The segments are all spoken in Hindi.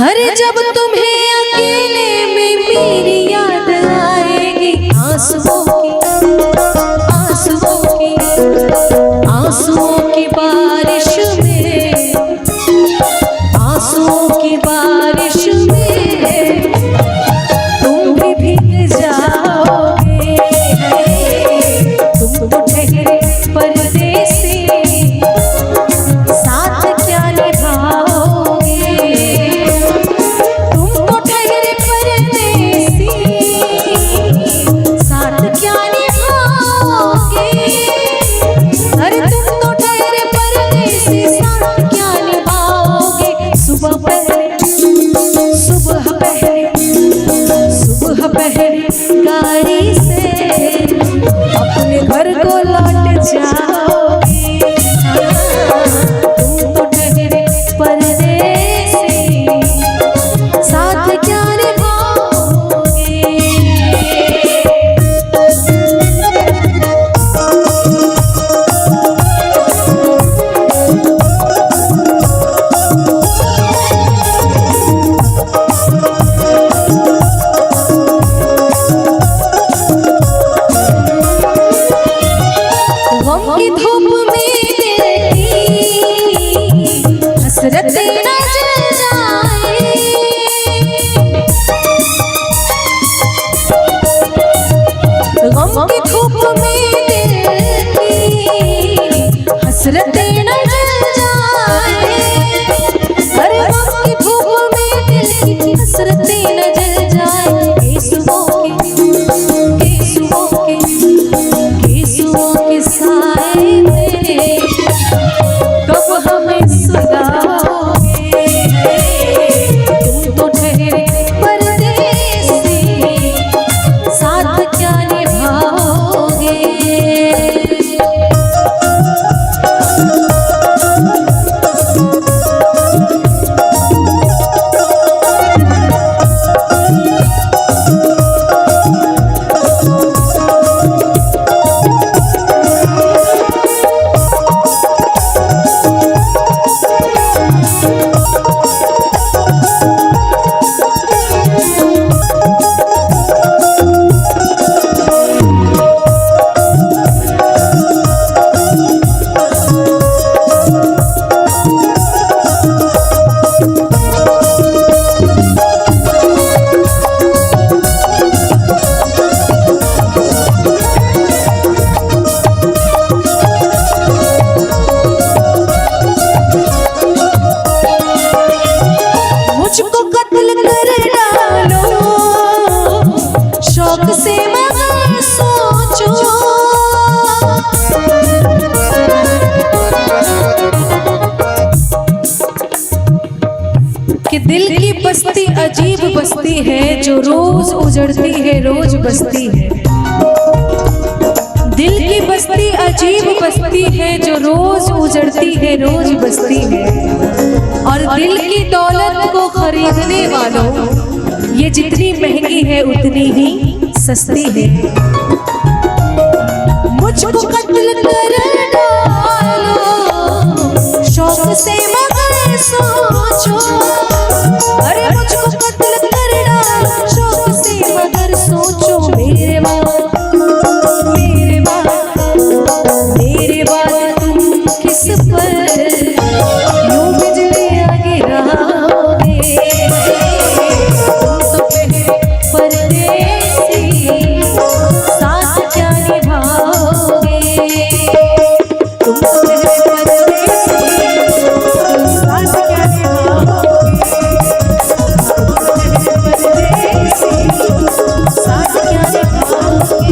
अरे जब तुम्हें अकेले में मेरी याद आएगी, आंसुओं की बारिश में, आंसुओं की बारिश में तुम भी भीग जाओगे। तुम तो ठहरे परदेसी, साथ क्या निभाओगे। तुम तो ठहरे परदेसी, साथ क्या निभाओगे। अरे तुम तो ठहरे परदेसी, साथ क्या निभाओगे। सुबह पहले गाड़ी से अपने घर को लौट जाओगे। तुम तो ठहरे परदेसी, साथ क्या निभाओगे। की धूप में दिल की हसरतें न जल जाए। गम की धूप में दिल की हसरतें न जल जाए। अरे गम की धूप में दिल की हसरतें न जल जाए। केसुओं के साए में कब हमें सुलाओगे। तुम तो ठहरे परदेसी, साथ क्या निभाओगे। मुझको कत्ल कर डालो, शौक से मगर सोचो। कि दिल की बस्ती अजीब बस्ती है, जो रोज उजड़ती है रोज बसती है। दिल की बस्ती अजीब बस्ती है, जो रोज उजड़ती है रोज बसती है। और दिल की दौलत को खरीदने वालों, ये जितनी महंगी है उतनी ही सस्ती है। मुझको कत्ल कर डालो, शौक से मगर सोचो। अरे मुझको कत्ल कर डालो, शौक से मगर सोचो। मेरे बाद तुम किस पर यूं बिजलियां गिराओगे। तुम तो ठहरे परदेसी, साथ क्या निभाओगे। तुम तो ठहरे परदेसी, साथ क्या निभाओगे। साथ क्या निभाओगे।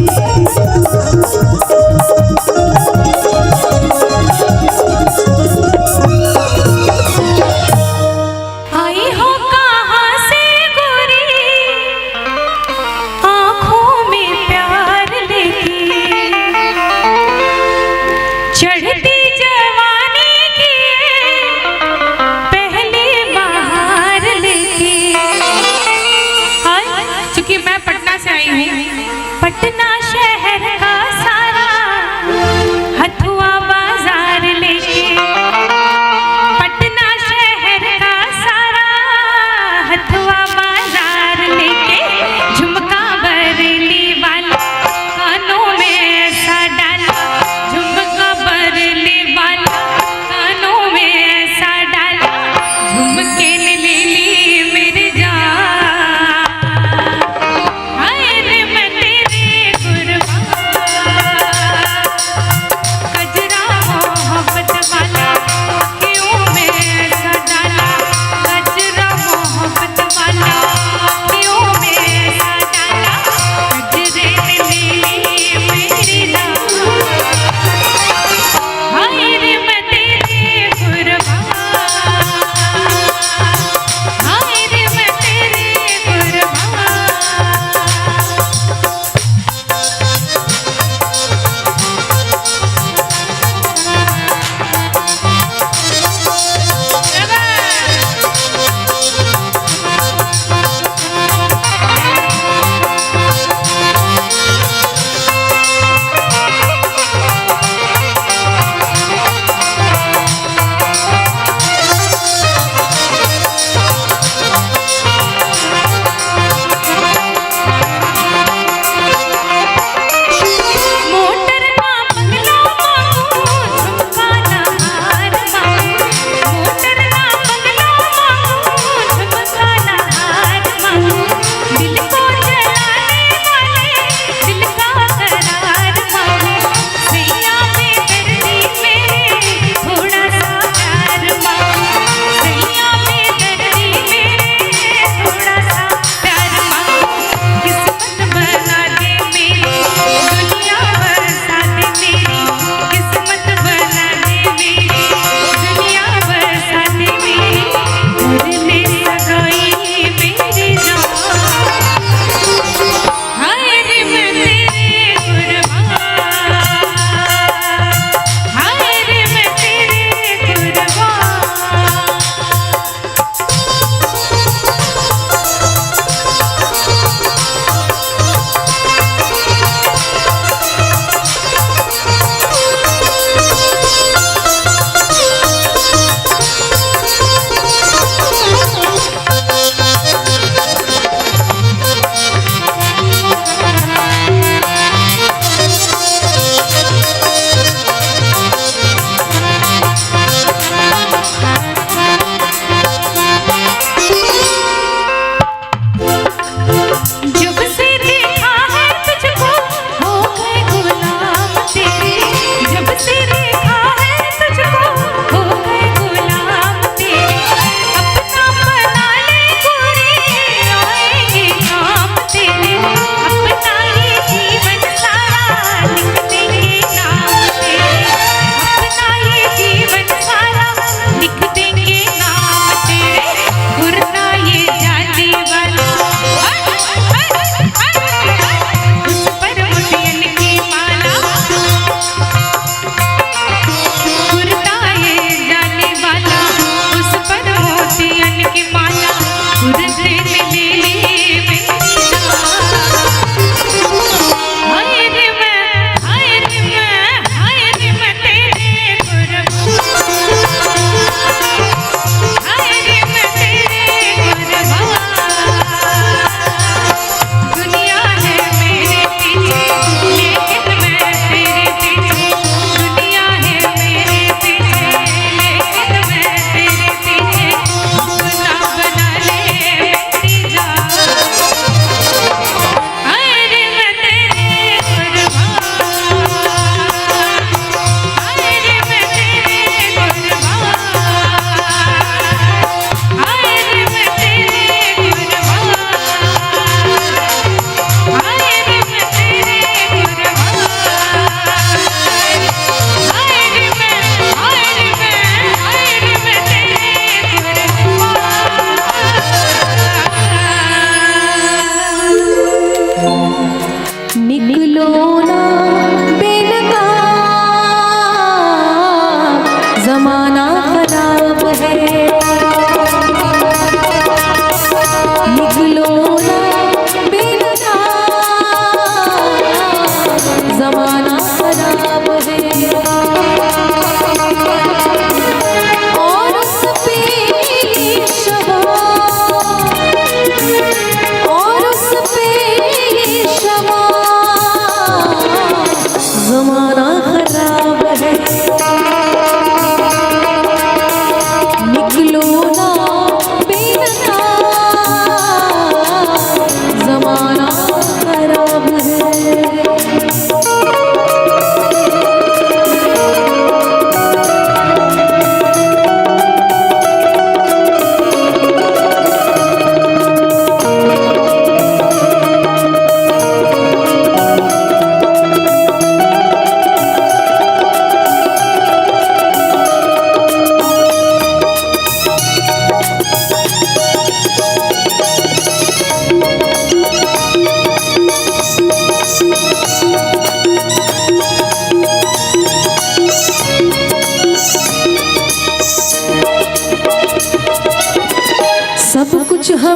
पटना शहर का सारा हथुआ बाजार लेके, पटना शहर का सारा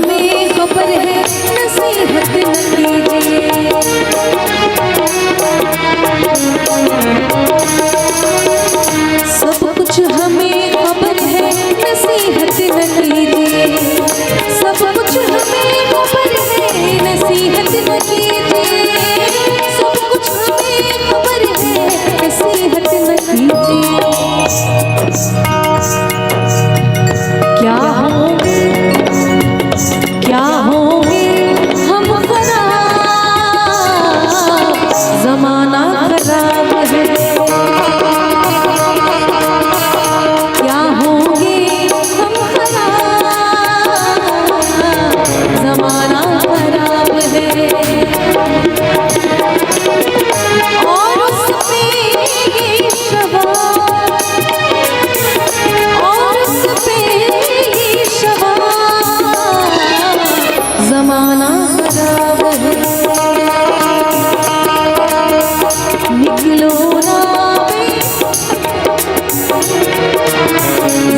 हमें खबर है नसीहत न कीजिए। सब कुछ हमें खबर है नसीहत न कीजिए। सब कुछ हमें खबर है नसीहत न कीजिए। सब कुछ हमें खबर है नसीहत न कीजिए। क्या होंगे हम खराब, जमाना खराब है। क्या होंगे हम खराब, जमाना खराब है। और उसपे ये शबाब, और उसपे ये शबाब, जमाना खराब है। निकलो ना बे,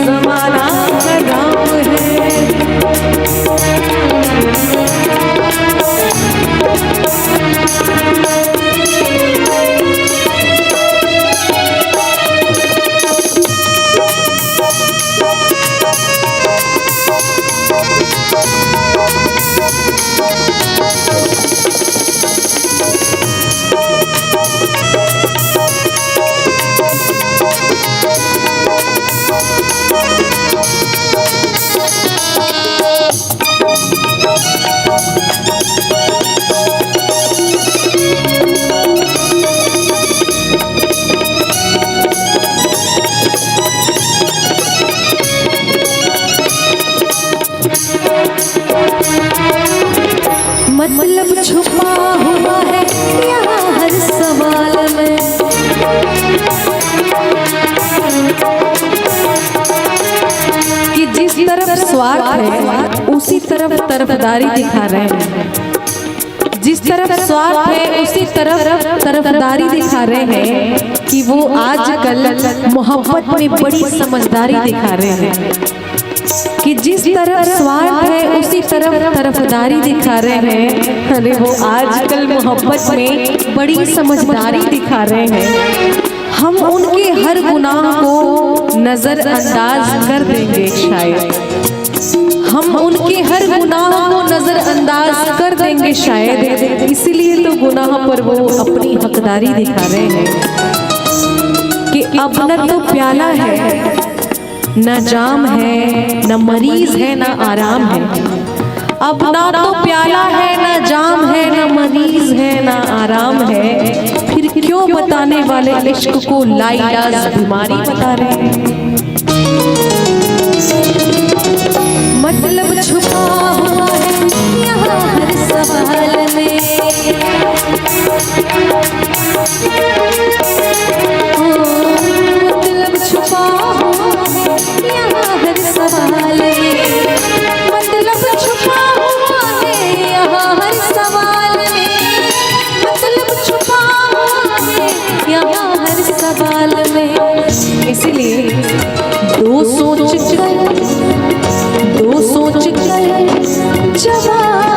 जमाना खराब है। मतलब छुपा हुआ है यहाँ हर सवाल में। कि जिस तरफ स्वार्थ है उसी तरफ तरफदारी दिखा रहे हैं। जिस तरफ स्वार्थ है उसी तरफ तरफदारी दिखा रहे हैं। कि वो आजकल मोहब्बत में बड़ी समझदारी दिखा रहे हैं। कि जिस तरफ स्वार्थ है उसी तरफ तरफदारी दिखा रहे हैं। अरे वो आजकल मोहब्बत में बड़ी समझदारी दिखा रहे हैं। हम उनके हर गुनाह को नजरअंदाज कर देंगे शायद। हम उनके हर गुनाह को नजरअंदाज कर देंगे शायद। इसीलिए तो गुनाह पर वो अपनी हकदारी दिखा रहे हैं। कि अब न तो प्याला है न जाम है, न मरीज है न आराम है। अब ना तो प्याला है न जाम है, न मरीज है न आराम है। फिर क्यों बताने वाले इश्क को लाइलाज बीमारी बता रहे हैं। मतलब छुपा हुआ है यहाँ हर सवाल में। मतलब छुपा हुआ है यहाँ हर सवाल में। मतलब छुपा हुआ है यहाँ हर सवाल में। मतलब छुपा हुआ है यहाँ हर सवाल में। इसलिए दो सोच कर जवाब